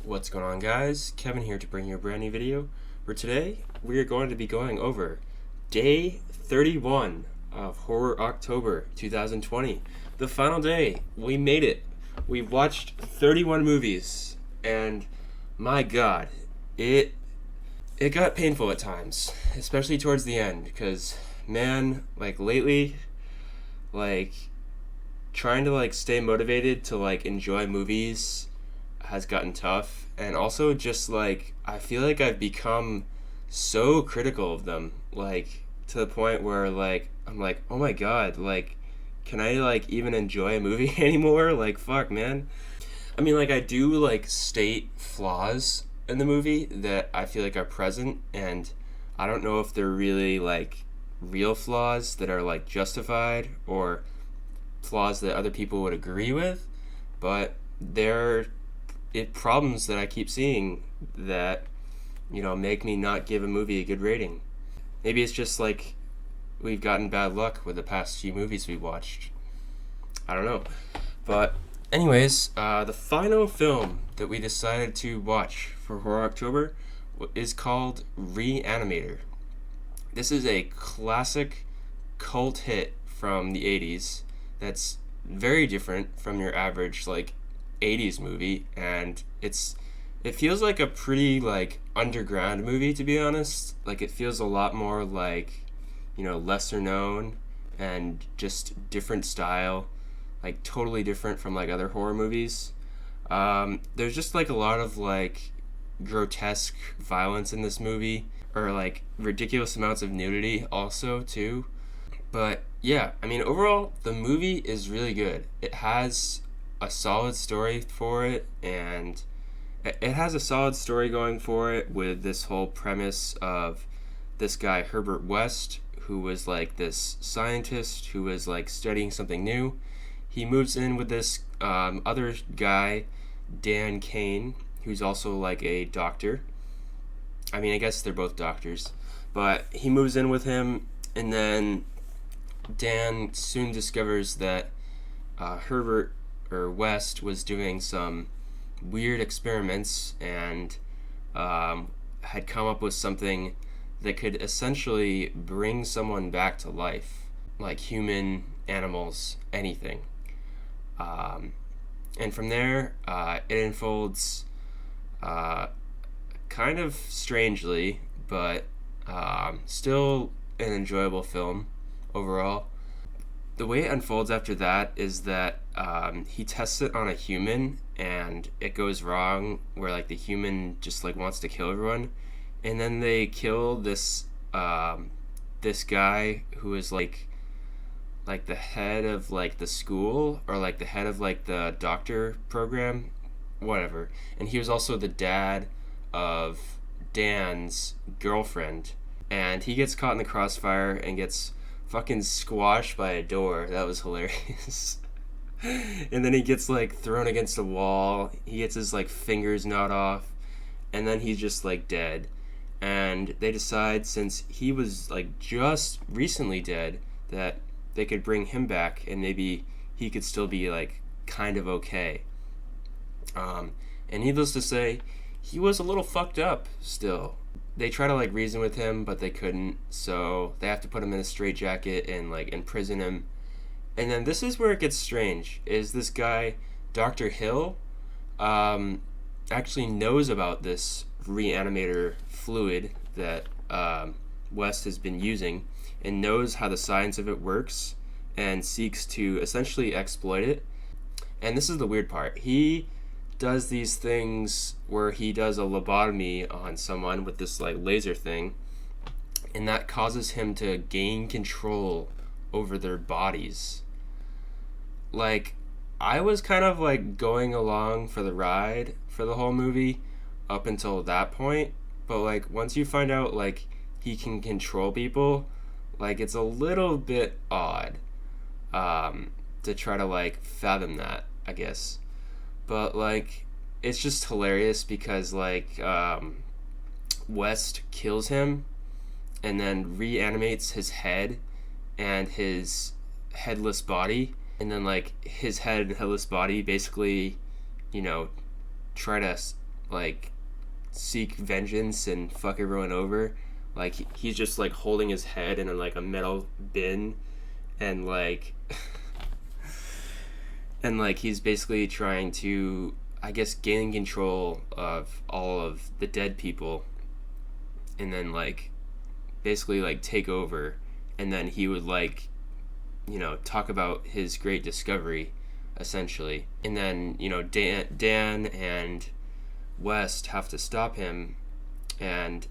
What's going on, guys? Kevin here to bring you a brand new video. For today, we are going to be going over day 31 of Horror October 2020. The final day. We made it. We watched 31 movies, and my God, it got painful at times, especially towards the end, because man, lately, like trying to stay motivated to enjoy movies has gotten tough, and also just I feel like I've become so critical of them, to the point where I'm like, oh my God, can I even enjoy a movie anymore? Fuck, man. I mean, I do state flaws in the movie that I feel are present, and I don't know if they're really real flaws that are justified, or flaws that other people would agree with, but they're problems that I keep seeing that make me not give a movie a good rating. Maybe it's just we've gotten bad luck with the past few movies we watched. I don't know. But anyways, the final film that we decided to watch for Horror October is called Re-Animator. This is a classic cult hit from the 80s that's very different from your average 80s movie, and it feels like a pretty underground movie, to be honest. It feels a lot more lesser known and just different style, totally different from other horror movies. There's just a lot of grotesque violence in this movie, or ridiculous amounts of nudity also too. But yeah, I mean, overall the movie is really good. It has a solid story for it, and it has a solid story going for it, with this whole premise of this guy Herbert West, who was this scientist who was studying something new. He moves in with this other guy, Dan Kane, who's also a doctor. I mean, I guess they're both doctors, but he moves in with him, and then Dan soon discovers that Herbert or West was doing some weird experiments, and had come up with something that could essentially bring someone back to life, human, animals, anything. And from there, it unfolds kind of strangely, but still an enjoyable film overall. The way it unfolds after that is that he tests it on a human, and it goes wrong, where the human just wants to kill everyone, and then they kill this this guy who is the head of the school, or the head of the doctor program, whatever. And he was also the dad of Dan's girlfriend, and he gets caught in the crossfire and gets fucking squashed by a door. That was hilarious. And then he gets thrown against a wall. He gets his fingers gnawed off, and then he's just dead. And they decide, since he was just recently dead, that they could bring him back, and maybe he could still be kind of okay. And needless to say, he was a little fucked up still. They try to reason with him, but they couldn't, so they have to put him in a straitjacket and imprison him. And then this is where it gets strange, is this guy Dr. Hill actually knows about this Re-Animator fluid that West has been using, and knows how the science of it works, and seeks to essentially exploit it. And this is the weird part. He does these things where he does a lobotomy on someone with this laser thing, and that causes him to gain control over their bodies. I was kind of going along for the ride for the whole movie up until that point, but once you find out he can control people, it's a little bit odd to try to fathom that, I guess. But it's just hilarious because West kills him and then reanimates his head and his headless body, and then his head and headless body basically, try to like seek vengeance and fuck everyone over. Like he's just like holding his head in like a metal bin, and like and like he's basically trying to, I guess, gain control of all of the dead people, and then like basically like take over, and then he would like, you know, talk about his great discovery essentially, and then, you know, Dan and West have to stop him, and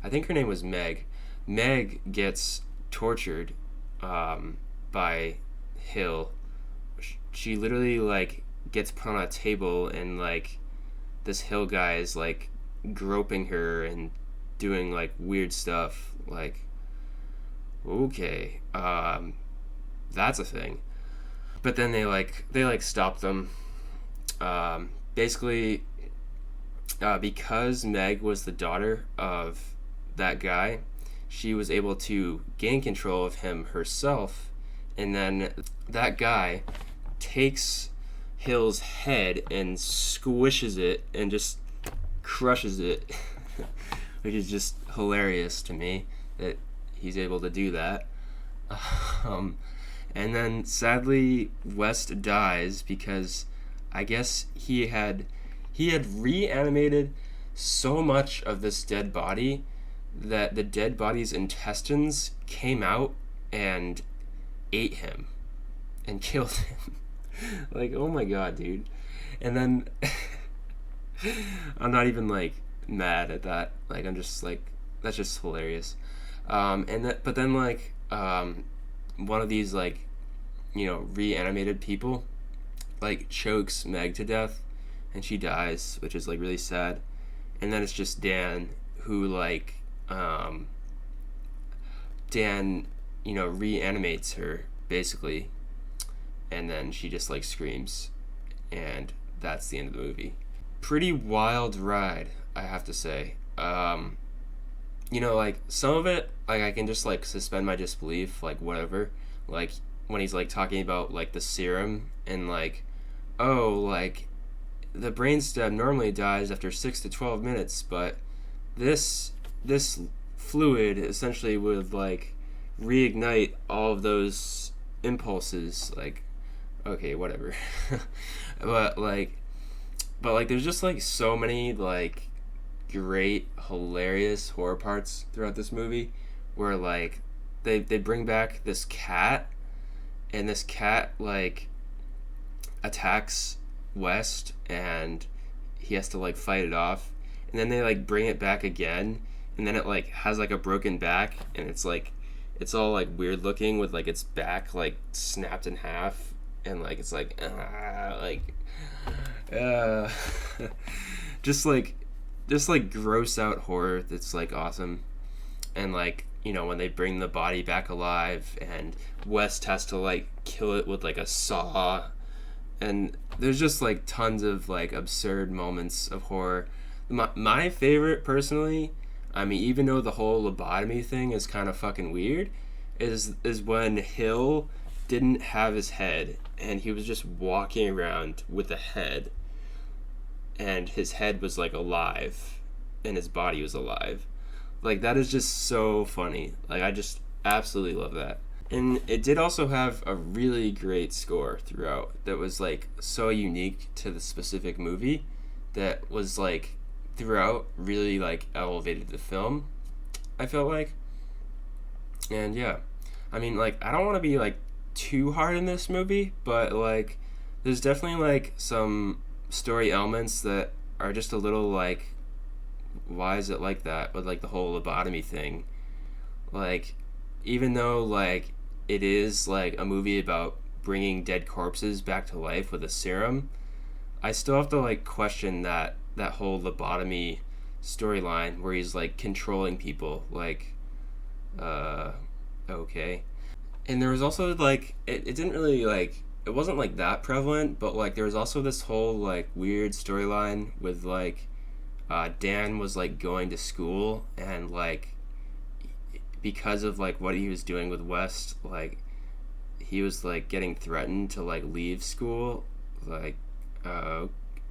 I think her name was Meg. Meg gets tortured by Hill. She literally like gets put on a table, and like this Hill guy is like groping her and doing like weird stuff. Like, okay, that's a thing. But then they stop them. Basically, because Meg was the daughter of that guy, she was able to gain control of him herself, and then that guy takes Hill's head and squishes it and just crushes it, which is just hilarious to me that he's able to do that. And then sadly West dies because I guess he had reanimated so much of this dead body that the dead body's intestines came out and ate him and killed him. Like, oh my god, dude. And then I'm not even like mad at that. Like, I'm just like, that's just hilarious. But then like one of these like, you know, reanimated people like chokes Meg to death, and she dies, which is like really sad. And then it's just Dan who like Dan, you know, reanimates her basically, and then she just like screams, and that's the end of the movie. Pretty wild ride, I have to say. You know, like some of it, like I can just like suspend my disbelief, like whatever. Like when he's like talking about like the serum, and like, oh, like the brainstem normally dies after 6 to 12 minutes, but this fluid essentially would like reignite all of those impulses. Like, okay, whatever. but like there's just like so many like great hilarious horror parts throughout this movie, where like they bring back this cat, and this cat like attacks West, and he has to like fight it off, and then they like bring it back again, and then it like has like a broken back, and it's like it's all like weird looking with like its back like snapped in half, and like it's like just like gross out horror that's like awesome. And like, you know, when they bring the body back alive and West has to like kill it with like a saw, and there's just like tons of like absurd moments of horror. My favorite personally, I mean, even though the whole lobotomy thing is kind of fucking weird, is when Hill didn't have his head and he was just walking around with a head, and his head was like alive and his body was alive. Like, that is just so funny. Like, I just absolutely love that. And it did also have a really great score throughout that was like so unique to the specific movie, that was like throughout really like elevated the film, I felt like. And yeah, I mean, like, I don't want to be like too hard in this movie, but like there's definitely like some story elements that are just a little like, why is it like that, with like the whole lobotomy thing. Like, even though like it is like a movie about bringing dead corpses back to life with a serum, I still have to like question that whole lobotomy storyline where he's like controlling people. Like, okay. And there was also like it didn't really like, it wasn't like that prevalent, but like there was also this whole like weird storyline with like Dan was like going to school, and like because of like what he was doing with West, like he was like getting threatened to like leave school. Like,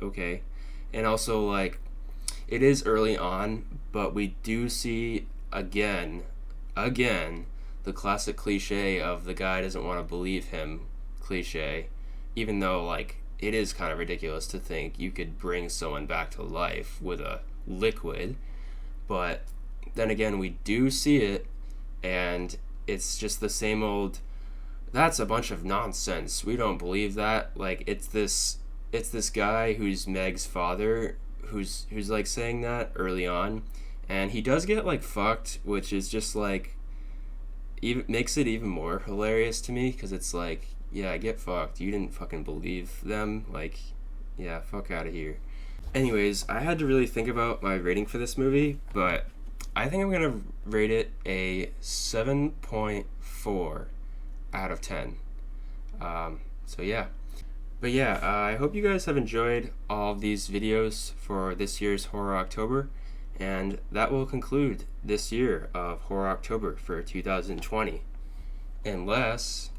okay. And also like it is early on, but we do see again, the classic cliche of the guy doesn't want to believe him cliche, even though, like, it is kind of ridiculous to think you could bring someone back to life with a liquid. But then again, we do see it, and it's just the same old, that's a bunch of nonsense, we don't believe that. Like, it's this guy who's Meg's father who's like saying that early on, and he does get like fucked, which is just like even makes it even more hilarious to me, because it's like, yeah, get fucked, you didn't fucking believe them, like, yeah, fuck out of here. Anyways, I had to really think about my rating for this movie, but I think I'm gonna rate it a 7.4 out of 10. So yeah. But yeah, I hope you guys have enjoyed all of these videos for this year's Horror October, and that will conclude this year of Horror October for 2020. Unless